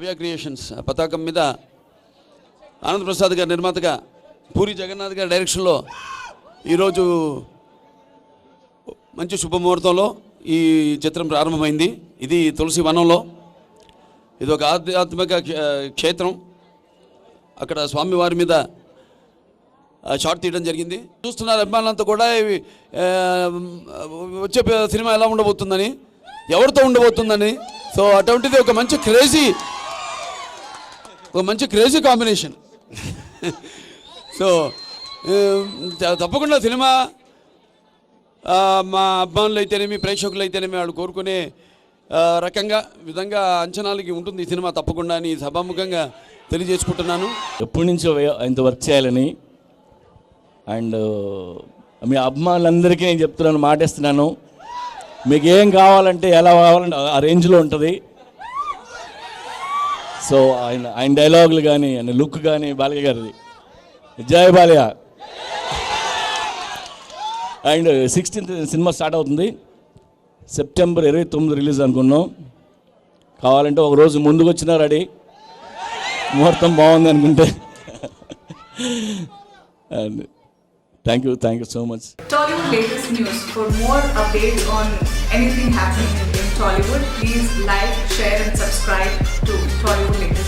దివ్య creations పతాకం మీద ఆనంద్ ప్రసాద్ గారి నిర్మాతగా పూరి జగన్నాథ్ గారి డైరెక్షన్లో ఈరోజు మంచి శుభముహూర్తంలో ఈ చిత్రం ప్రారంభమైంది. ఇది తులసి వనంలో, ఇది ఒక ఆధ్యాత్మిక క్షేత్రం. అక్కడ స్వామివారి మీద షాట్ తీయడం జరిగింది. చూస్తున్నారు అభిమానులంతా కూడా వచ్చే సినిమా ఎలా ఉండబోతుందని, ఎవరితో ఉండబోతుందని. సో అటువంటిది ఒక మంచి క్రేజీ కాంబినేషన్. సో తప్పకుండా సినిమా మా అభిమానులు అయితేనేమి, ప్రేక్షకులు అయితేనేమి వాళ్ళు కోరుకునే విధంగా అంచనాలకి ఉంటుంది ఈ సినిమా తప్పకుండా అని సభాముఖంగా తెలియజేసుకుంటున్నాను. ఎప్పటి నుంచో ఇంత వర్క్ చేయాలని, అండ్ మీ అభిమానులందరికీ నేను చెప్తున్నాను, మాటిస్తున్నాను, మీకు ఏం కావాలంటే ఎలా కావాలంటే ఆ రేంజ్లో ఉంటుంది. సో ఆయన డైలాగులు కానీ, ఆయన లుక్ కానీ, బాలయ్య గారిది జై Balayya. And 16th cinema start అవుతుంది. సెప్టెంబర్ 29 రిలీజ్ అనుకున్నాం. కావాలంటే ఒక రోజు ముందుకు వచ్చినా రెడీ, ముహూర్తం బాగుంది అనుకుంటే. And thank you so much. Tollywood latest news. For more updates on anything happening in Tollywood, please like, share and subscribe to Tollywood latest.